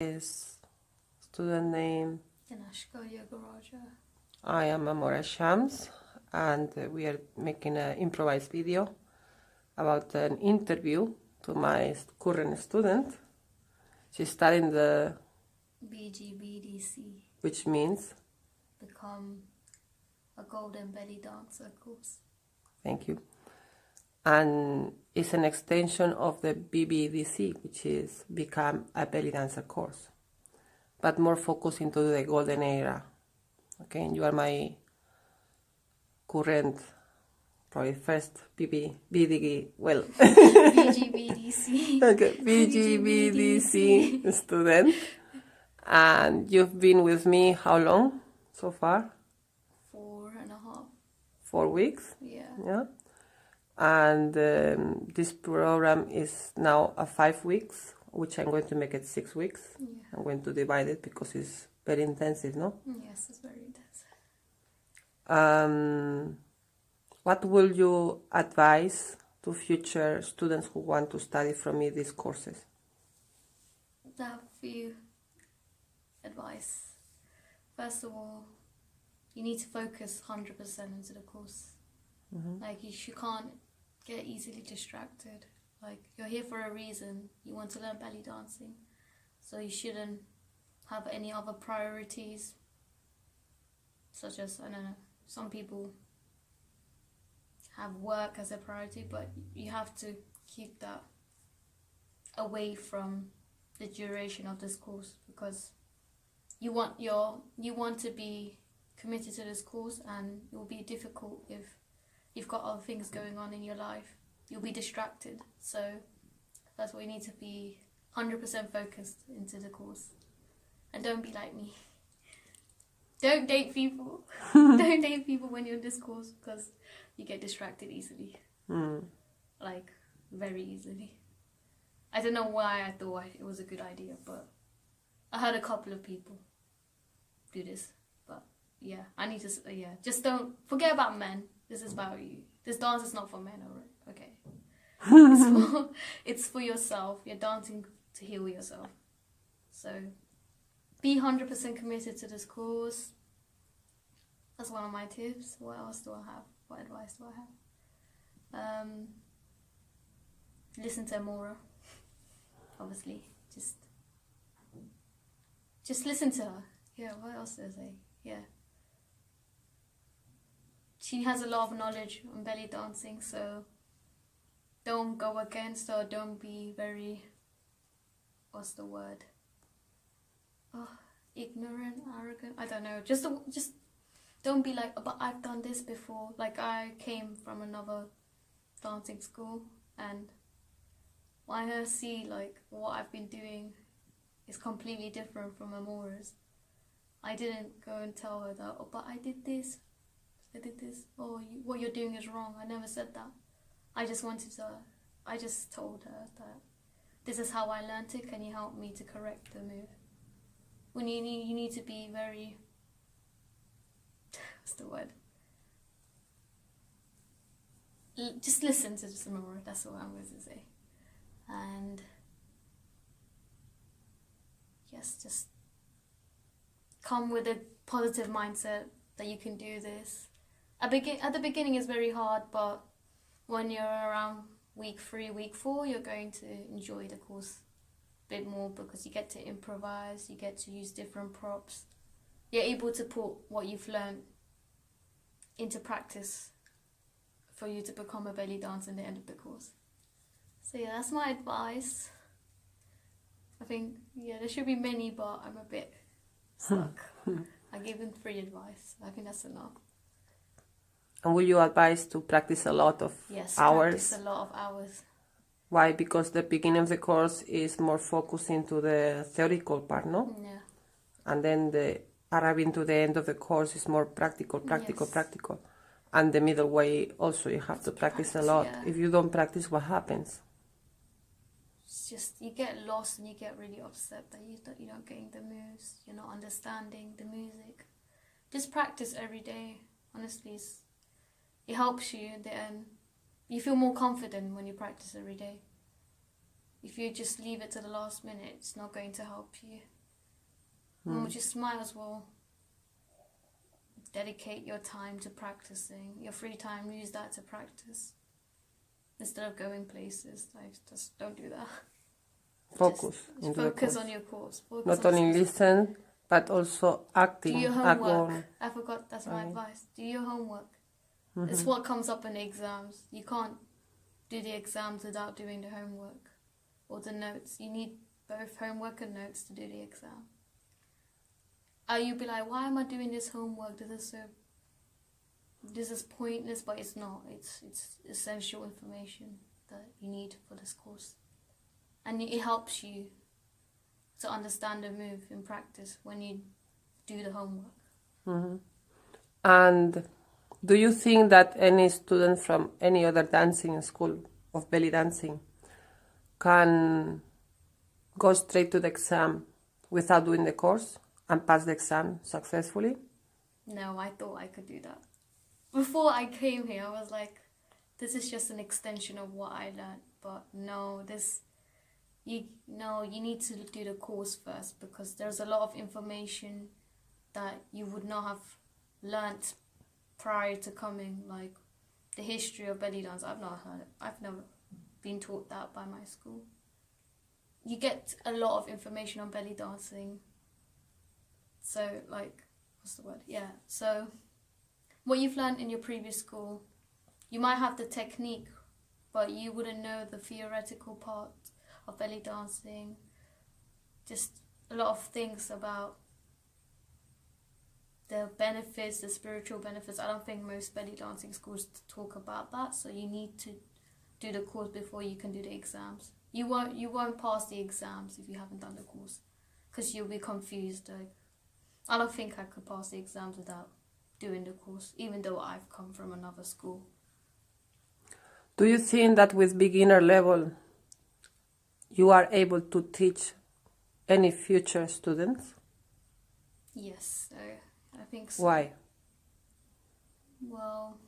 Is student name Dineska Yogaraja. I am Amora Shams, and we are making an improvised video about an interview to my current student. She's studying the BGBDC, which means become a Golden BellyDancer course. thank you, and it's an extension of the BBDC, which is Become a Belly Dancer Course, but more focused into the golden era. Okay, and you are my current, probably first BBDC, well, BGBDC. okay, BGBDC student, and you've been with me how long so far? 4.5. 4 weeks. Yeah. And this program is now a 5 weeks, which I'm going to make it 6 weeks. Yeah. I'm going to divide it because it's very intensive, no? Yes, it's very intense. What will you advise to future students who want to study from me these courses? I have a few advice. First of all, you need to focus 100% into the course. Like you can't get easily distracted. Like you're here for a reason. You want to learn belly dancing, so you shouldn't have any other priorities, such as, I don't know, some people have work as a priority, but you have to keep that away from the duration of this course, because you want to be committed to this course, and it will be difficult if you've got other things going on in your life. You'll be distracted, so that's why you need to be 100% focused into the course. And don't be like me. Don't date people. Don't date people when you're in this course, because you get distracted easily. Like, very easily. I don't know why I thought it was a good idea, but I heard a couple of people do this. But yeah, I need to, just don't forget about men. This is about you. This dance is not for men, alright? Okay. It's for yourself. You're dancing to heal yourself. So be 100% committed to this course. That's one of my tips. What else do I have? What advice do I have? Listen to Amora. Obviously, just listen to her. Yeah. What else did I say? Yeah. She has a lot of knowledge on belly dancing, so don't go against her. Don't be very, what's the word? Ignorant, arrogant. I don't know. Just don't be like, but I've done this before. Like, I came from another dancing school, and when I see like what I've been doing is completely different from Amora's, I didn't go and tell her that, oh, but I did this, or what you're doing is wrong. I never said that. I just told her that this is how I learned it. Can you help me to correct the move? When you need to be very, what's the word? Just listen to Amora. That's what I'm going to say. And yes, just come with a positive mindset that you can do this. At the beginning it's very hard, but when you're around week 3, week 4, you're going to enjoy the course a bit more, because you get to improvise, you get to use different props. You're able to put what you've learned into practice for you to become a belly dancer in the end of the course. So yeah, that's my advice. I think, there should be many, but I'm a bit stuck. I gave them 3 advice. I think that's enough. And will you advise to practice a lot of Yes, hours? practice a lot of hours. Why? Because the beginning of the course is more focused into the theoretical part, no? Yeah. And then the arriving to the end of the course is more practical. Yes. And the middle way also you have to practice a lot. Yeah. If you don't practice, what happens? It's just, you get lost and you get really upset that you're not getting the moves, you're not understanding the music. Just practice every day. Honestly, it helps you in the end. You feel more confident when you practice every day. if you just leave it to the last minute, it's not going to help you. You just might as well dedicate your time to practicing. Your free time, use that to practice. Instead of going places, like, just don't do that. Focus. Just focus on your course. Not only listen, but also acting. Do your homework. I forgot, that's my advice. Do your homework. It's what comes up in the exams. You can't do the exams without doing the homework or the notes. You need both homework and notes to do the exam. You'll be like, why am I doing this homework? This is pointless, but it's not. It's essential information that you need for this course. And it helps you to understand the move in practice when you do the homework. And do you think that any student from any other dancing school of belly dancing can go straight to the exam without doing the course and pass the exam successfully? No, I thought I could do that. Before I came here, I was like, this is just an extension of what I learned. But no, you need to do the course first, because there's a lot of information that you would not have learnt prior to coming, like the history of belly dance. I've not heard it. I've never been taught that by my school. You get a lot of information on belly dancing. So, like, what's the word? Yeah. So, what you've learned in your previous school, you might have the technique, but you wouldn't know the theoretical part of belly dancing. Just a lot of things about the benefits, the spiritual benefits. I don't think most belly dancing schools talk about that. So you need to do the course before you can do the exams. You won't pass the exams if you haven't done the course, because you'll be confused. Like, I don't think I could pass the exams without doing the course, even though I've come from another school. Do you think that with beginner level you are able to teach any future students? Yes, I think so. Why? Well,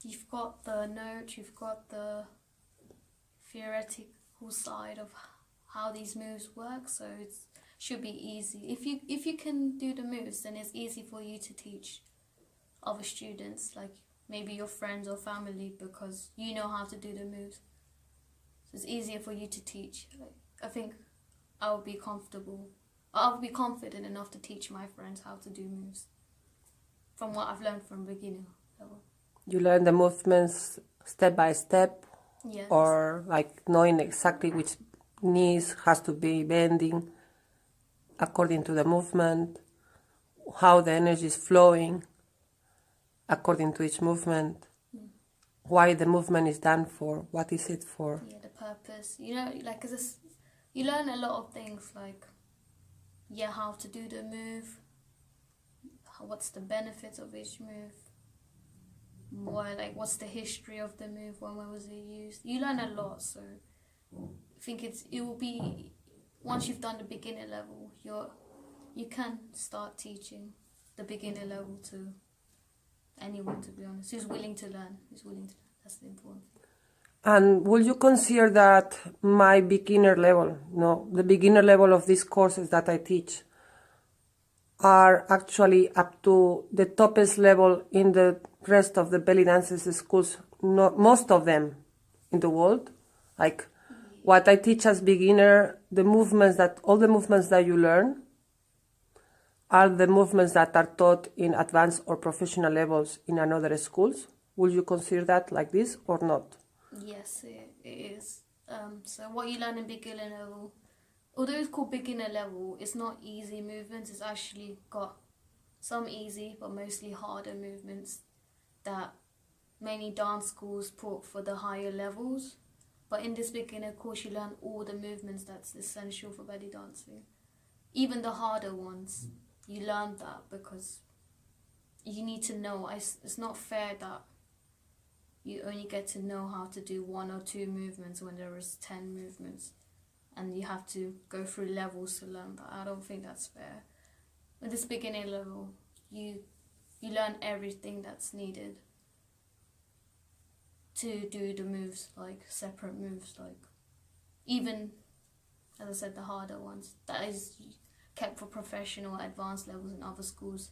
you've got the note, you've got the theoretical side of how these moves work, so it should be easy. If you can do the moves, then it's easy for you to teach other students, like maybe your friends or family, because you know how to do the moves. So it's easier for you to teach. Like, I think I would be confident enough to teach my friends how to do moves from what I've learned from beginner level. You learn the movements step by step, yes. Or like knowing exactly which knees has to be bending according to the movement, how the energy is flowing according to each movement, why the movement is done for, what is it for. Yeah, the purpose. You know, like, you learn a lot of things, like, yeah, how to do the move, what's the benefits of each move, what's the history of the move, when was it used. You learn a lot, so I think it will be, once you've done the beginner level, you can start teaching the beginner level to anyone, to be honest, who's willing to learn. That's the important thing. And will you consider that my beginner level, the beginner level of these courses that I teach are actually up to the toppest level in the rest of the belly dances schools, most of them in the world? Like, what I teach as beginner, all the movements that you learn are the movements that are taught in advanced or professional levels in another schools. Will you consider that like this or not? Yes, it is. So what you learn in beginner level, although it's called beginner level, it's not easy movements. It's actually got some easy but mostly harder movements that many dance schools put for the higher levels. But in this beginner course, you learn all the movements that's essential for belly dancing. Even the harder ones, you learn that because you need to know. It's not fair that you only get to know how to do 1 or 2 movements when there is 10 movements, and you have to go through levels to learn that. I don't think that's fair. With this beginner level, you learn everything that's needed to do the moves, like separate moves, like even, as I said, the harder ones. That is kept for professional, advanced levels in other schools.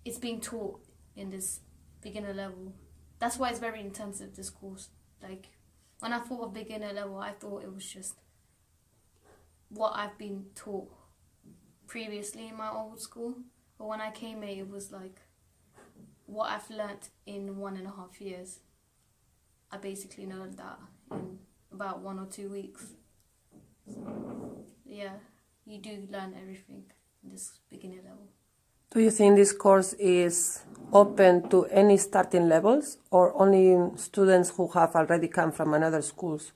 It's being taught in this beginner level. That's why it's very intensive, this course. Like, when I thought of beginner level, I thought it was just what I've been taught previously in my old school. But when I came here, it was like what I've learnt in 1.5 years. I basically learned that in about 1 or 2 weeks. So, yeah, you do learn everything in this beginner level. Do you think this course is open to any starting levels, or only students who have already come from another schools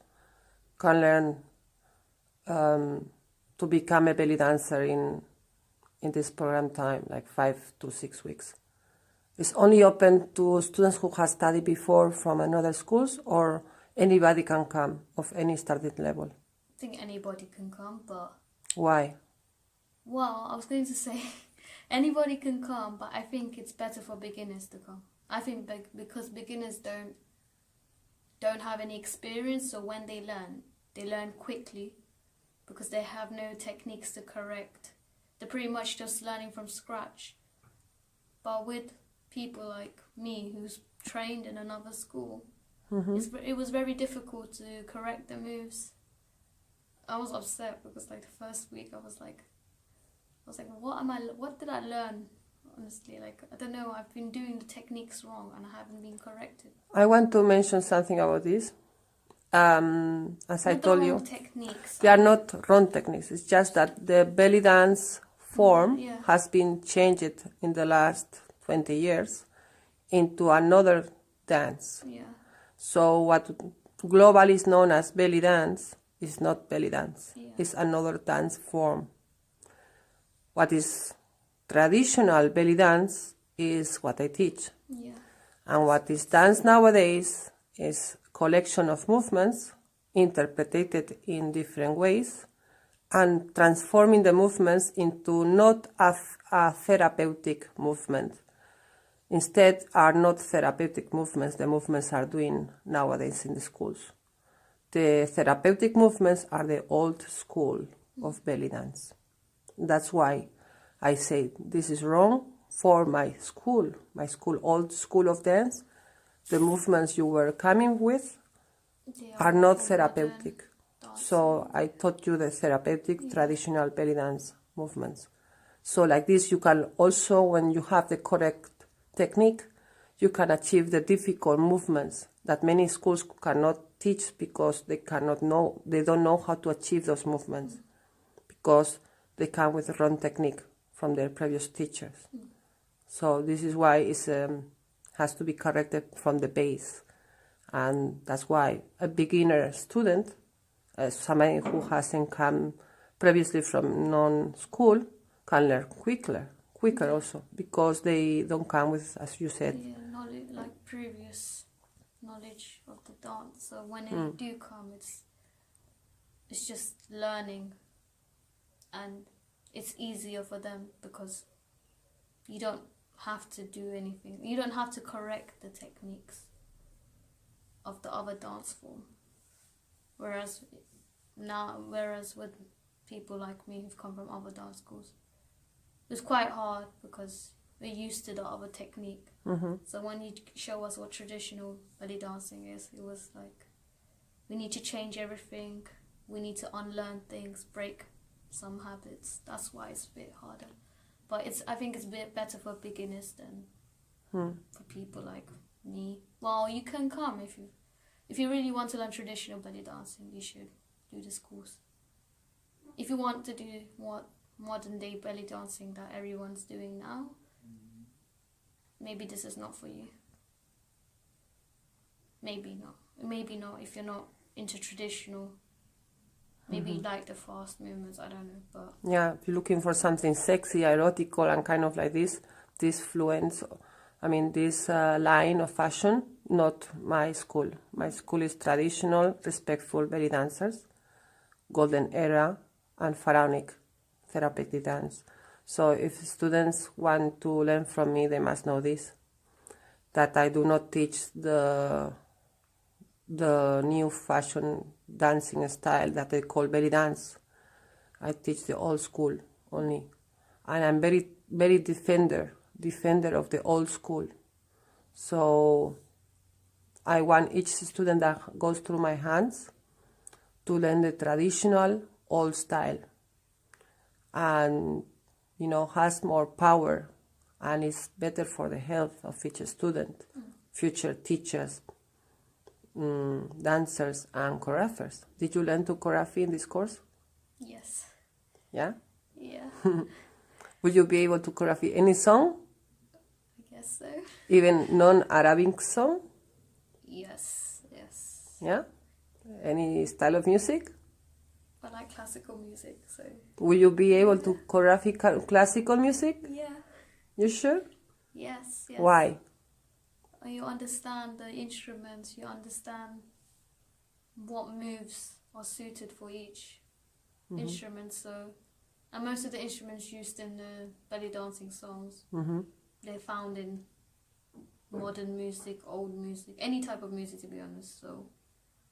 can learn to become a belly dancer in this program time, like 5 to 6 weeks? It's only open to students who have studied before from another schools, or anybody can come of any starting level? I think anybody can come, but... Why? Well, I was going to say anybody can come, but I think it's better for beginners to come. I think because beginners don't have any experience, so when they learn quickly because they have no techniques to correct. They're pretty much just learning from scratch. But with people like me who's trained in another school, it was very difficult to correct the moves. I was upset because like the first week I was like, what did I learn? Honestly, like, I don't know, I've been doing the techniques wrong and I haven't been corrected. I want to mention something about this. As I told you, they are not wrong techniques. It's just that the belly dance form has been changed in the last 20 years into another dance. Yeah. So what globally is known as belly dance is not belly dance. Yeah. It's another dance form. What is traditional belly dance is what I teach. Yeah. And what is dance nowadays is collection of movements interpreted in different ways and transforming the movements into not a therapeutic movement. Instead, are not therapeutic movements the movements are doing nowadays in the schools. The therapeutic movements are the old school of belly dance. That's why I say this is wrong for my school, old school of dance. The movements you were coming with are not therapeutic. So I taught you the therapeutic traditional belly dance movements. So like this, you can also, when you have the correct technique, you can achieve the difficult movements that many schools cannot teach because they don't know how to achieve those movements because they come with the wrong technique from their previous teachers. So this is why it has to be corrected from the base. And that's why a beginner student, somebody who hasn't come previously from non-school, can learn quicker also, because they don't come with, as you said, knowledge, like previous knowledge of the dance. So when they do come, it's just learning, and it's easier for them because you don't have to do anything. You don't have to correct the techniques of the other dance form. Whereas with people like me who've come from other dance schools, it's quite hard because we're used to the other technique. So when you show us what traditional belly dancing is, it was like, we need to change everything. We need to unlearn things, break some habits. That's why it's a bit harder. But I think it's a bit better for beginners than for people like me. Well, you can come if you really want to learn traditional belly dancing. You should do this course. If you want to do what modern day belly dancing that everyone's doing now, maybe this is not for you. Maybe not if you're not into traditional. Maybe you like the fast movements, I don't know. But yeah, if you're looking for something sexy, erotical, and kind of like this fluence, this line of fashion, not my school. My school is traditional, respectful belly dancers, golden era, and pharaonic therapeutic dance. So if students want to learn from me, they must know this, that I do not teach the new fashion dancing style that they call belly dance. I teach the old school only, and I'm very, very defender of the old school. So I want each student that goes through my hands to learn the traditional old style, and has more power, and is better for the health of each student, future teachers, dancers, and choreographers. Did you learn to choreography in this course? Yes. Yeah? Yeah. Will you be able to choreography any song? I guess so. Even non-Arabic song? Yes. Yeah? Any style of music? I like classical music, so... Will you be able to choreography classical music? Yeah. You sure? Yes. Why? You understand the instruments, you understand what moves are suited for each instrument. So, and most of the instruments used in the belly dancing songs, they're found in modern music, old music, any type of music, to be honest. So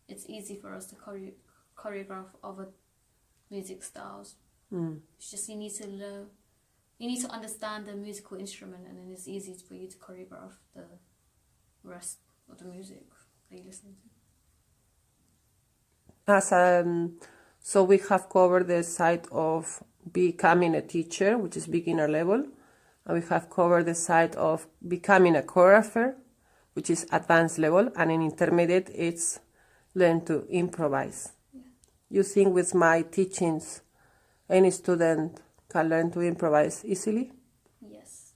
it's easy for us to choreograph other music styles. It's just you need to learn, you need to understand the musical instrument, and then it's easy for you to choreograph the rest of the music that you listen to. So we have covered the side of becoming a teacher, which is beginner level, and we have covered the side of becoming a choreographer, which is advanced level, and in intermediate it's learn to improvise. You think with my teachings any student can learn to improvise easily? Yes.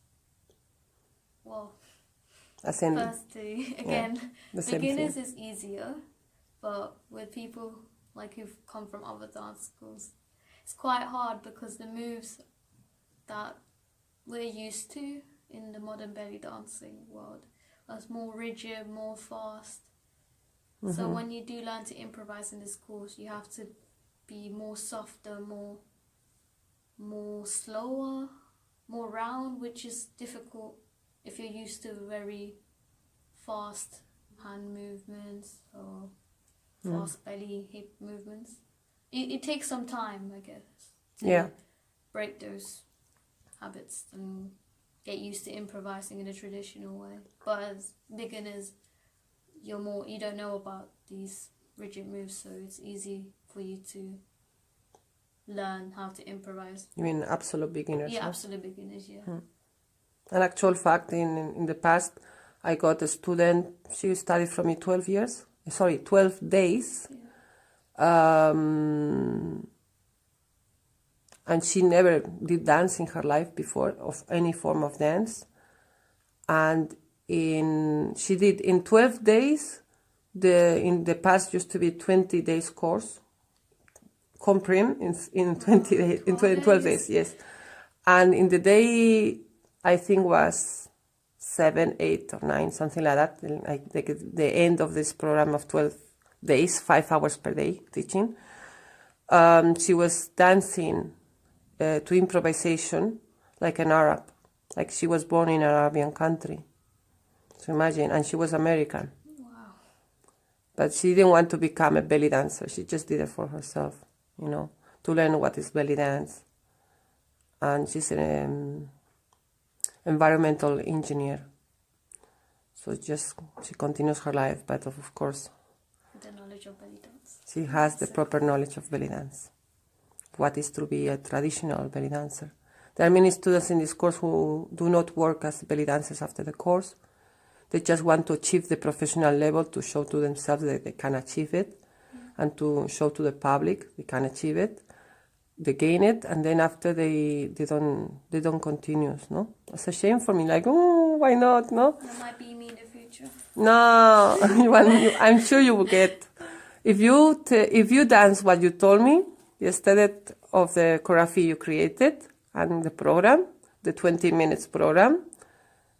Well, Firstly, again, beginners is easier, but with people like who've come from other dance schools, it's quite hard because the moves that we're used to in the modern belly dancing world are more rigid, more fast. So when you do learn to improvise in this course, you have to be more softer, more slower, more round, which is difficult if you're used to very fast hand movements or fast belly hip movements. It takes some time, I guess, to break those habits and get used to improvising in a traditional way. But as beginners, you don't know about these rigid moves, so it's easy for you to learn how to improvise. You mean absolute beginners? Yeah, huh? absolute beginners, yeah. An actual fact, in the past, I got a student, she studied from me 12 days. Yeah. And she never did dance in her life before, of any form of dance. And she did in 12 days, in the past used to be 20 days course, comprim in 20 days, in 12 days, yes. And in the day, I think was 7, 8 or 9, something like that, like the end of this program of 12 days, 5 hours per day teaching. She was dancing to improvisation like an Arab, like she was born in an Arabian country. So imagine, and she was American. Wow. But she didn't want to become a belly dancer. She just did it for herself, to learn what is belly dance. And she's an environmental engineer. So she continues her life, but of course, With the knowledge of belly dance. she has the proper knowledge of belly dance. What is to be a traditional belly dancer. There are many students in this course who do not work as belly dancers after the course. They just want to achieve the professional level to show to themselves that they can achieve it, and to show to the public they can achieve it. They gain it, and then after they don't continue. No, it's a shame for me. Like, oh, why not? No. That might be me in the future. No, I'm sure you will get. If you dance what you told me yesterday of the choreography you created and the program, the 20 minutes program,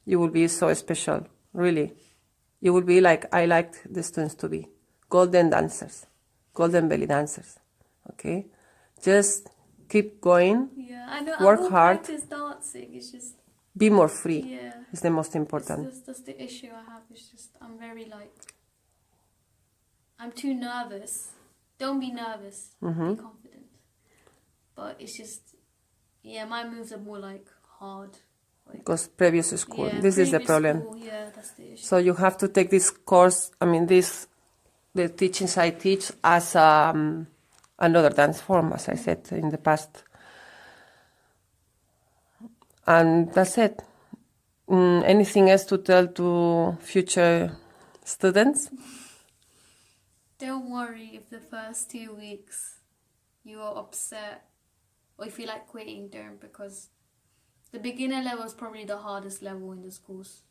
you will be so special. Really, you will be like I liked the students to be, golden dancers, golden belly dancers. Okay, just keep going. Yeah, I know. Work I will hard. practice dancing. It's just Be more free. yeah. It's the most important. That's the issue I have. It's just I'm too nervous don't be nervous. Be confident. But it's just, yeah, my moves are more like hard. Like, because previous school, yeah, this is the previous problem. school, yeah, that's the issue. So you have to take this course, I mean, the teachings I teach as another dance form, as I said in the past. And that's it. Anything else to tell to future students? Don't worry if the first 2 weeks you are upset or if you like quitting, don't, because the beginner level is probably the hardest level in this course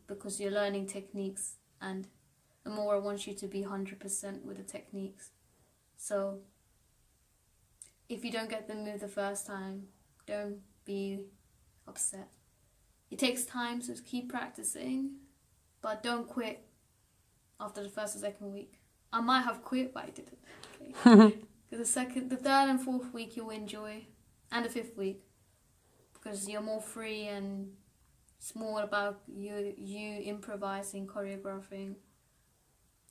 because you're learning techniques and Amora wants you to be 100% with the techniques. So if you don't get the move the first time, don't be upset. It takes time, so keep practicing, but don't quit after the first or second week. I might have quit, but I didn't. Okay? The third and fourth week you'll enjoy, and the fifth week, because you're more free and it's more about you improvising, choreographing,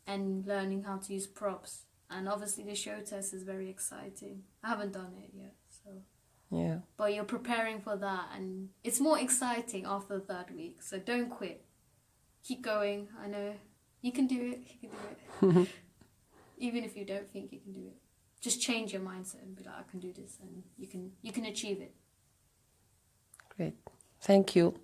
and learning how to use props. And obviously the show test is very exciting. I haven't done it yet, so. Yeah. But you're preparing for that, and it's more exciting after the third week. So don't quit. Keep going. I know you can do it. You can do it. Even if you don't think you can do it, just change your mindset and be like, I can do this, and you can achieve it. Great. Thank you.